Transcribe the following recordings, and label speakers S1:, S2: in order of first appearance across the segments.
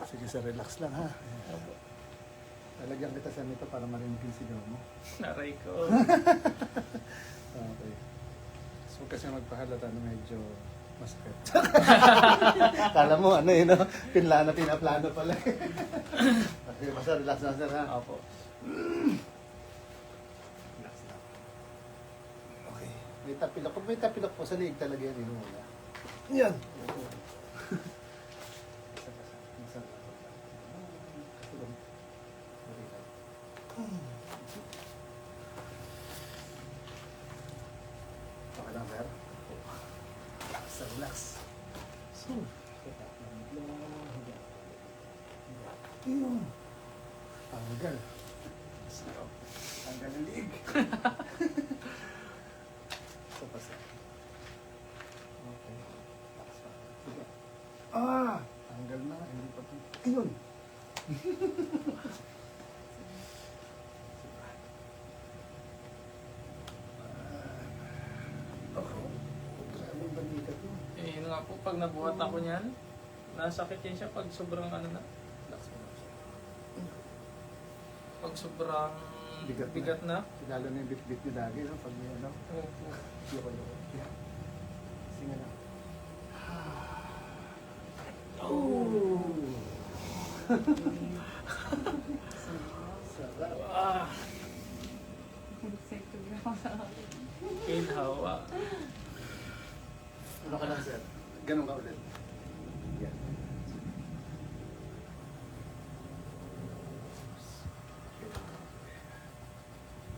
S1: Sige sir, relax lang ha. Lalagyan kita sa nito para marinig yung sigaw mo.
S2: Naray ko.
S1: Okay. So kasi magpahalata na medyo masakit. Kala mo ano yun, no? Pinaplano pala. Okay, basta relax na sir ha.
S2: Opo.
S1: Relax lang. Okay. May tapilok. Kung may tapilok po, sa liig talaga yan. Yun muna. Yan. Okay lang sir. Relax, relax. So, yun. Tanggal. Tanggal ang liig. So, pasa. Okay. Sige. Tanggal na. Hindi pa. Ayun. Grabe ang balikat mo.
S2: Eh, yun nga po, pag nabuhat ako niyan, nasakit yan siya pag sobrang ano na.
S1: Relax mo lang siya.
S2: Pag sobrang
S1: Bigat na.
S2: bigat na.
S1: Lalo na yung bit-bit ni Dagi, no? Pag may ano.
S2: Opo.
S1: Yoko. Yeah. Sige na. Sarap.
S2: Ah, feel hawa.
S1: Ano ka lang, sir? Ganun ka ulit. Yan.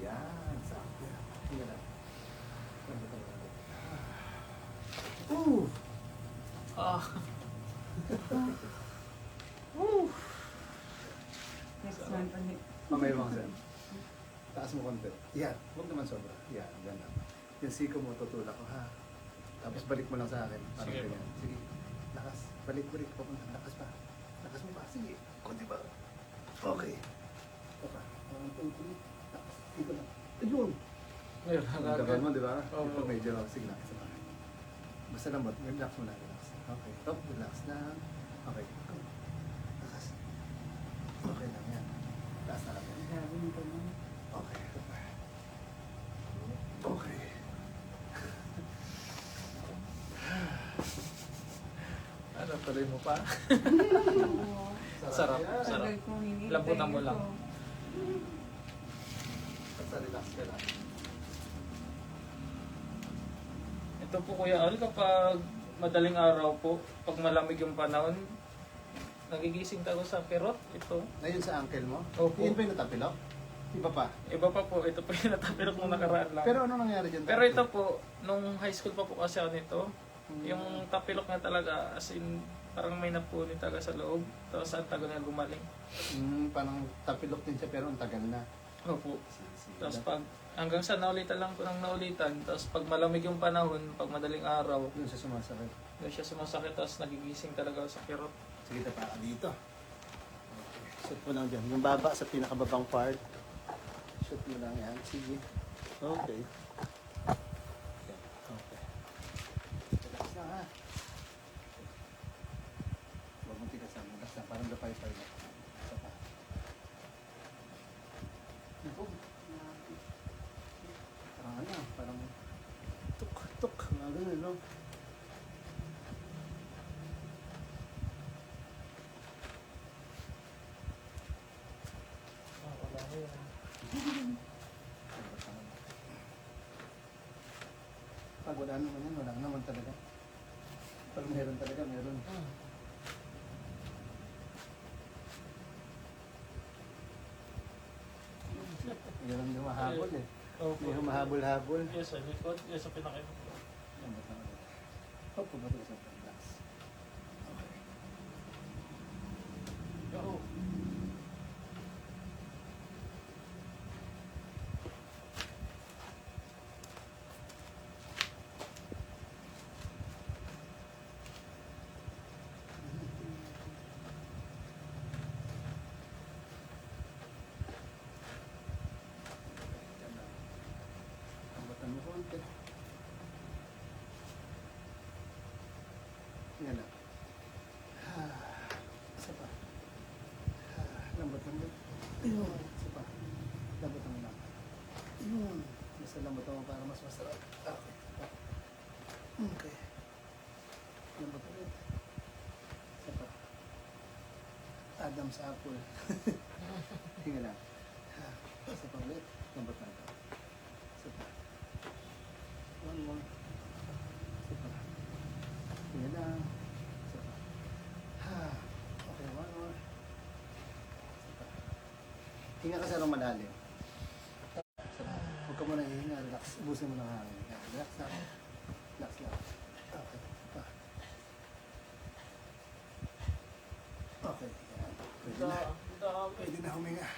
S1: Yan. Sakto. Sige na.
S2: Ah,
S3: Next month ulit.
S1: Mamaya mo, sir. Taas mo konti. Yan. Huwag naman sobra. Yan. Ganun. Yung siko mo, tutulak ko, ha? Tapos balik mo lang sa akin. Parang
S2: Sige.
S1: ganyan. Sige. Lakas. Balik. Papunta. Lakas pa. Lakas mo pa. Sige. Kunti ba? Okay. Ito pa. 1, 2, 3. Lakas. Dito lang. Ayun.
S2: ngayon,
S1: Ang dagan mo, di ba?
S2: Oo.
S1: Ito medyo. Sige lang. Isa pa. Basta lang, relax mo na. Relax. Okay. Top. Relax lang. Okay. Go. Lakas. Okay lang yan. Taas na lang yan.
S3: Grabe nito mo.
S1: Okay. Ito pa. Okay.
S2: ano, tuloy mo pa?
S3: Oo.
S2: Sarap.
S1: yan.
S2: Sarap.
S3: Tagal kong hinihintay
S2: Lambutan mo
S3: ito.
S2: lang.
S1: Basta relax ka lang.
S2: Ito po Kuya Al, kapag madaling araw po, pag malamig yung panahon, nagigising tayo sa perot. Ito.
S1: Ngayon sa uncle mo?
S2: Opo.
S1: Yun ba yung natapilok? Iba pa.
S2: Iba pa po, ito po yung natapilok nung nakaraan lang.
S1: Pero ano nangyari dyan?
S2: Pero ito po, nung high school pa po kasi ako nito, yung tapilok niya talaga, as in, parang may napunit talaga sa loob. Tapos ang tagal niya gumaling.
S1: Parang tapilok din siya pero ang tagal na.
S2: Opo. Tapos pag, hanggang sa naulitan lang po ng naulitan, tapos pag malamig yung panahon, pag madaling araw,
S1: Yun siya sumasakit.
S2: doon siya sumasakit, tapos nagigising talaga ako sa kirot.
S1: Sige na para dito. Okay. Shoot mo lang dyan. Yung baba sa pinakababang part. Shoot mo lang yan. Sige. Okay. Yan. Okay. Relax na ha. Huwag mong tigasan. Relax na. Parang lapay-pay na. Isa pa. Naku. Parang ano. Parang tuk-tuk. Mga ganun, no?
S2: Wala ko yun.
S1: Pag wala naman yan, wala naman talaga. Pag meron talaga, meron. Meron yung mahabol eh.
S2: Opo.
S1: May humahabol-habol.
S2: Yes, sa likod. Yes, sa pinakit.
S1: Yan ba talaga? Opo ba ito isang relax? Okay.
S2: Oo.
S1: Yan na. Tambatan mo konti. Ayun. Isa pa. Lambutan mo lang. Ayun. Basta lambutan mo para mas masarap. Okay. Okay. Lambutan ulit. Isa pa. Adam's apple. Hinga lang. Isa pa ulit. Lambutan ka. Isa pa. One more. Isa pa. Hinga lang. Isa pa. Okay, one more. Isa pa. Hinga ka sa rong malalim. Isa pa. Huwag ka muna hihinga. Relax. Ubusin mo ng hangin. Yan. Relax lang. Relax lang. Okay. Isa pa. Okay. Yan. Pwede na.
S2: Dami.
S1: Pwede na huminga.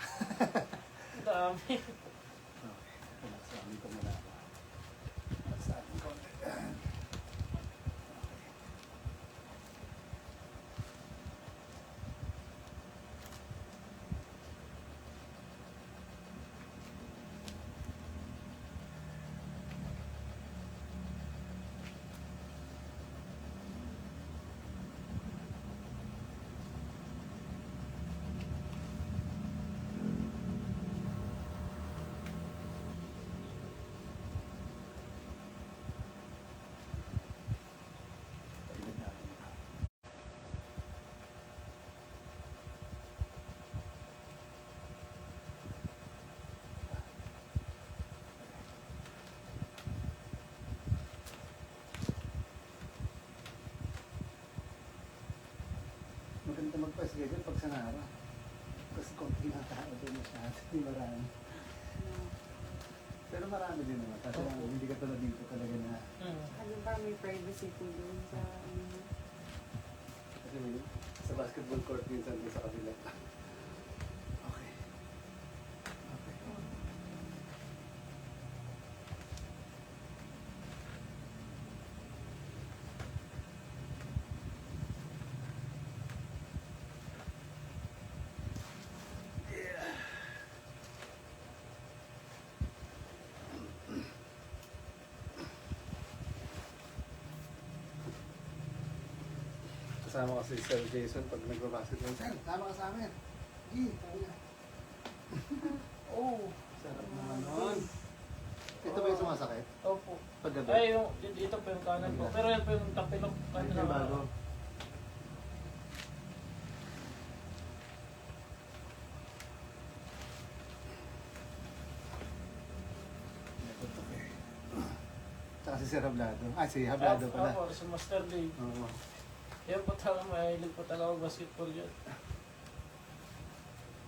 S2: Dami.
S1: Okay. Relax lang. Dito muna ako. Relax sa ating konti. Yan. Okay. Paligid natin ito. Maganda magpa-schedule pag sa araw. Kasi konti na tao doon masyado. Hindi marami. Pero marami din naman. Kasi lang, hindi ka tulad dito talaga na.
S3: Ano ba, may privacy po doon sa ano.
S1: Kasi may, sa basketball court minsan doon sa kabila. Okay. Okay. Kasama ko si Sir Jason pag nagbabasketball. Sir, sama ka sa amin. Sige, sabi niya.
S2: Oh.
S1: Sarap naman nun. Ito ba yung sumasakit?
S2: Opo.
S1: Paggabi?
S2: Ay, yung, dito po yung kanan po. Pero yan po yung tapilok.
S1: Ito yung bago. Tsaka si Sir Hablado. Ah, si Hablado pala.
S2: Opo, si Master Day.
S1: Oo.
S2: Yan po talaga, mahilig po talaga ako basketball yun.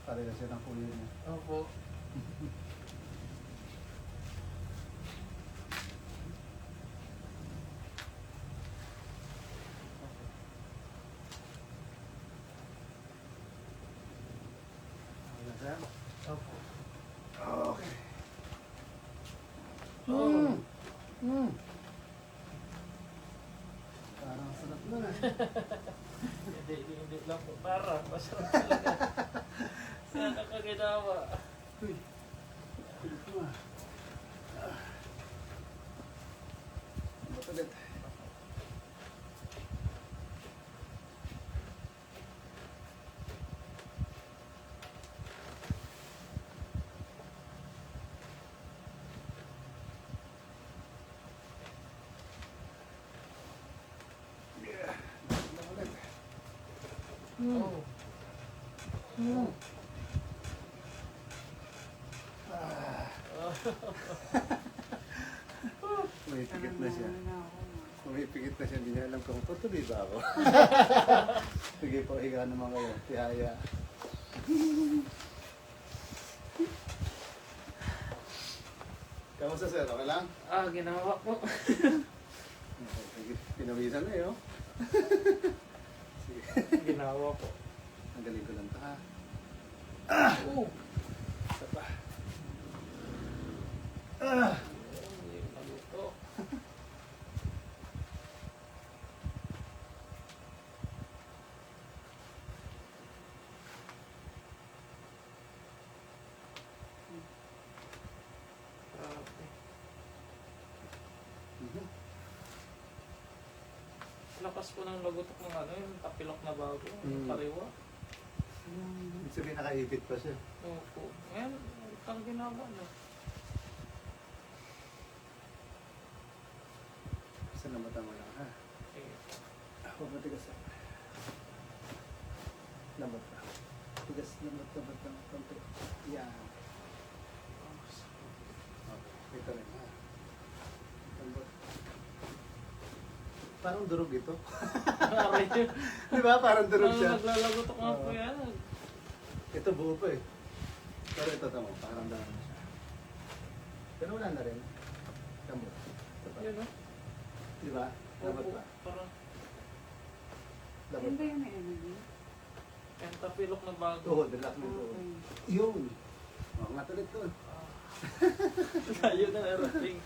S1: Pareho siya ng kuya niya.
S2: Opo.
S1: Okay na, Sir?
S2: Opo.
S1: Okay.
S2: Oh.
S1: Mm. Parang sarap nun ah.
S2: Hindi lang po. Para, masarap talaga. Sana ka ginawa.
S1: Uy. Kulit mo ah. Ba't ulit? Yeah. Ba't ulit?
S2: Oh.
S1: Mm. May pikit na siya. Pumipikit na siya, hindi niya alam kung tutuloy ba ako. Sige po, higa naman kayo. Tihaya. Kamusta sir? Okay lang?
S2: Ginawa po.
S1: Okay, sige. Pinawisan na yun. Sige.
S2: Ginawa po.
S1: Ang galing ko lang ito ha.
S2: Oh.
S1: Isa pa. Ah!
S2: Hindi maluto. Grabe.
S1: Mhm.
S2: Lakas po ng lagotok ng ano, yung tapilok na bago, yung
S1: Mm.
S2: kariwa.
S3: Yung
S1: Ibig sabihin nakaipit pa siya.
S2: Opo. Ngayon, ang ginagawa na.
S1: Sa lamatan mo lang ha.
S2: Sige.
S1: Ako matigas ah. Lambat pa. Tigas, lambat lang. Konti. Yan. Okay. Ito rin ha. Lambat. Parang durog ito.
S2: Aray yun.
S1: Di ba? Parang durog siya.
S2: Naglalagotok nga po yan.
S1: Ito buo pa eh. Pero ito tamo, parang dami na siya. Pero wala na rin. Tamo. Ito pa.
S2: Yun o.
S1: Di ba? Lambat
S2: Opo.
S1: pa.
S2: Parang
S1: Lambat
S3: Yun ba
S1: pa.
S3: yung may energy?
S2: pentapilok na bago.
S1: Oo, dalak nito.
S3: Okay.
S1: Yun. Oo nga tulit ko.
S2: Tayo na aeroplane.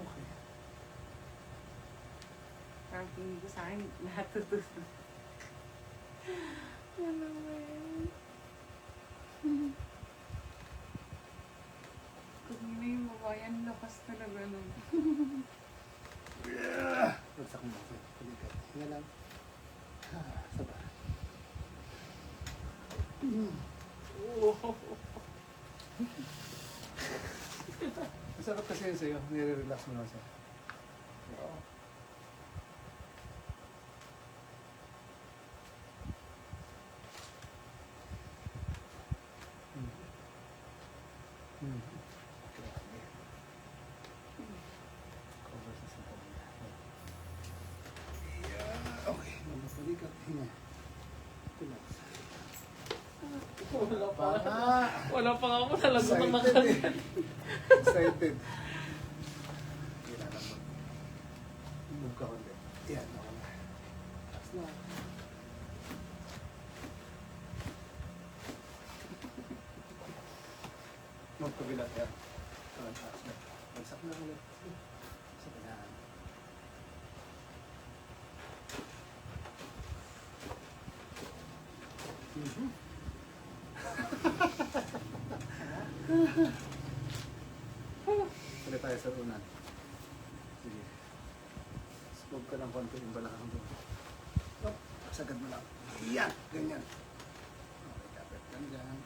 S1: Okay.
S3: Parang tingin ko sa akin, lahat tutulog. Ano ba yun? Kung yun na yung babayan, lakas talaga nun.
S1: Bagsak mo. Palikat. Hinga lang. Saba.
S2: Oo.
S1: Masarap kasi yun sa'yo. Nire-relax mo lang siya. Grabe. Cover sa sentral niya. Yeah. Okay. Palikat. Hinga. Relax.
S2: Wala pa.
S1: Ah!
S2: Wala pa nga ako nalagot ng
S1: Excited
S2: makagal.
S1: eh. Excited. Kailangan mo. Move ka konti. Yan, okay na. Taas na. Move ka bilat yan. Taas na. Bagsak na ulit. Sa kailangan. Ulit tayo sa unan. Sige. Move ka ng konti yung balakang doon. Up. Sagad mo lang. Yan. Ganyan. Okay, kapit lang dyan.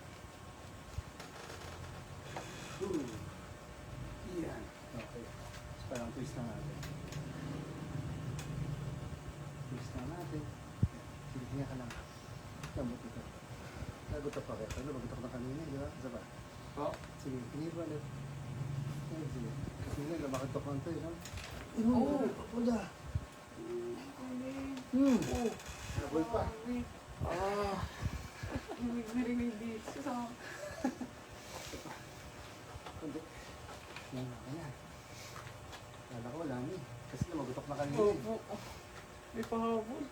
S1: Yan. Okay. So, parang twist lang natin. Twist lang natin. Sige, hinga ka lang. Lambot ito. Nagutok pa kayo. Ano, magutok na kanina, di ba? Isa pa.
S2: Oh.
S1: Sige, hinga ulit. Ay, sige. Kasi nga, lumakatok lang ito, no?
S2: Oo.
S1: Wala.
S2: Oo.
S1: Nabol pa.
S2: Ah.
S3: Hindi narinig dito sa...
S1: Kundi. Yan, okay na. Kala ko wala na eh. Kasi lumagutok na kanina eh.
S2: Opo. May pahabol.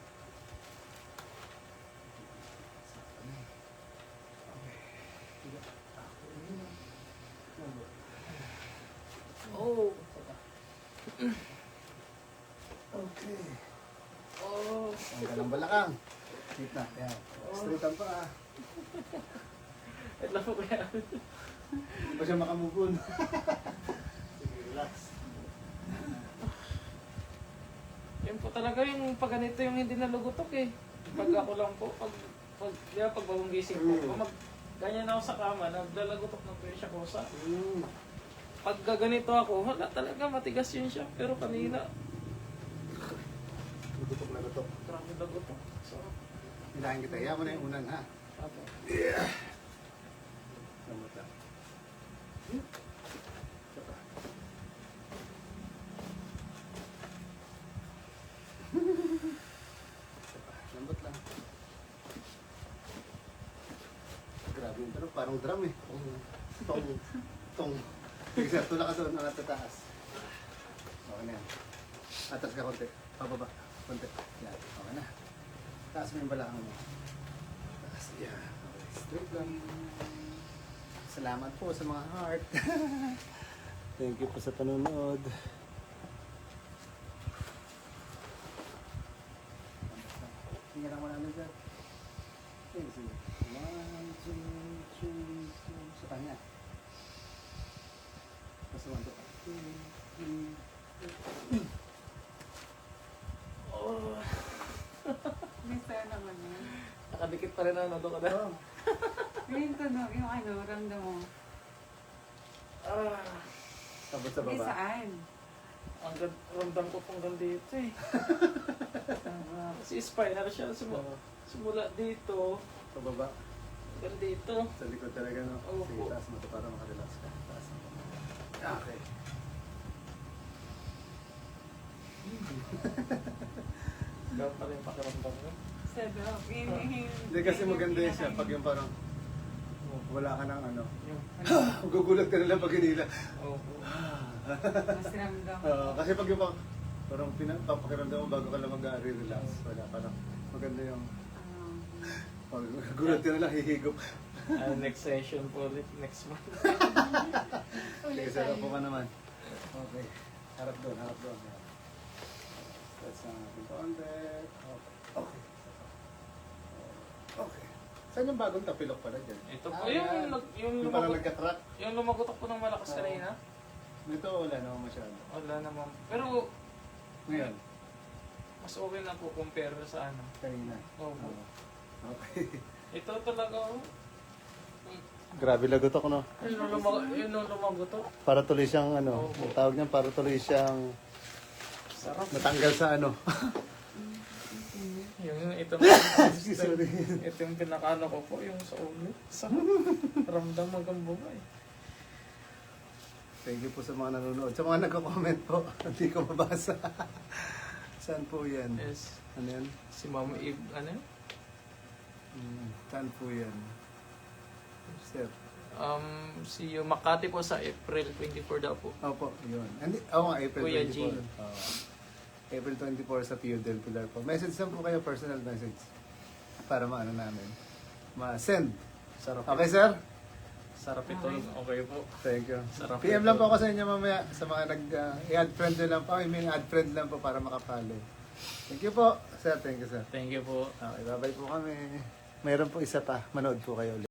S2: Oh.
S1: Okay.
S2: Oh.
S1: Ang galang balakang. Sit na. Yan. Straight ang pa ah.
S2: Wait lang po kaya.
S1: Hindi pa siya makamubun. Sige, relax.
S2: Yan po talaga yung pag ganito yung hindi nalugutok eh. Pag ako lang po, di ba pag bagong gising po, pag ganyan ako sa kama, naglalagutok ng presya ko sa. Pag gaganito ako, wala talaga matigas yun siya. Pero kanina,
S1: Gutok na gutok.
S2: grabe lagutok. So,
S1: Hilahin kita. Iyan mo na yung unan ha.
S2: ako.
S1: Lamot lang. Isa pa. Isa pa. Lambot lang. Grabe yung tanong. Parang drum eh. Tong. Tong. Sige, tulak ka doon. Angat sa taas. Okay na yan. Atas ka konti. Pababa. Konti. Yan. Okay na. Taas mo yung balakang mo. Taas. Yan. Okay. Straight lang. Salamat po sa mga heart. Thank you po sa panonood. Hindi lang wala na dyan. Okay, sige. 1, 2, 3, 4. Sa kanya. Basta 1, 2, 3, 4.
S2: dumidikit pa rin ang nado ka na.
S1: Oo.
S3: Yung tunog, yung ano, ramdam mo.
S2: Ah,
S1: Tapos sa
S3: Hindi
S1: baba.
S3: saan?
S2: ramdam ko pong dito eh. Kasi spinal siya. Simula dito,
S1: Sa baba.
S2: hanggang dito.
S1: Sa likod talaga, no?
S2: Opo.
S1: Sige, taas mo ito para makarelax ka. Taas mo. Okay.
S2: Gawin pa rin yung pakiramdam mo.
S3: Sarap.
S1: Hindi kasi maganda yun siya pag yung parang wala ka ng ano.
S2: Yung,
S1: Gugulat ka nila pag hinila.
S2: opo.
S3: Mas ramdam.
S1: Kasi pag yung parang papakiramdam mo bago ka lang mag-relax. Wala, parang maganda yung pag gugulat ka nila, hihigop.
S2: Next session po ulit next month.
S1: Sige, sarap po ka naman. Okay. Harap doon, harap doon. Stretch na natin konti. Okay. Okay. Saan yung bagong tapilok pala dyan?
S2: Ito po,
S1: yan.
S2: yung
S1: Yung parang
S2: lumagot,
S1: nagka-crack.
S2: yung lumagotok po ng malakas
S1: Oo.
S2: kanina.
S1: Dito wala naman masyado.
S2: Wala naman. Pero,
S1: Ngayon,
S2: mas okay na po compare sa ano.
S1: kanina.
S2: Opo.
S1: Okay.
S2: Ito talaga,
S1: Grabe lagotok, no?
S2: yun yung lumagotok.
S1: Para tuloy siyang ano,
S2: Opo.
S1: ang tawag niyan para tuloy siyang
S2: Sarap.
S1: natanggal sa ano.
S2: Ito
S1: Sorry.
S2: ito yung pinakaano ko po, yung sa ulo. Sarap. Ramdam hanggang bumay.
S1: Thank you po sa mga nanonood. Sa mga nagko-comment po, hindi ko mabasa. Saan po yan?
S2: Yes.
S1: Ano yan?
S2: Si Mama Eve, ano?
S1: Saan po yan? Sir.
S2: Si Makati po sa April 24 daw po.
S1: Opo, yun. Hindi, nga, April
S2: Kuya
S1: 24.
S2: Jean.
S1: April 24 sa Pio del Pilar po. Message lang po kayo, personal message. Para maano namin. Ma-send.
S2: Sarap.
S1: Okay, sir?
S2: Sarap ito. Okay po.
S1: Thank you.
S2: Sarap
S1: PM
S2: ito.
S1: lang po ako sa inyo mamaya sa mga i-add friend nyo lang po. I mean, add friend lang po para makapalo. Thank you po. Sir, thank you, sir.
S2: Thank you po.
S1: Okay, bye-bye po kami. Mayroon po isa pa. Manood po kayo ulit.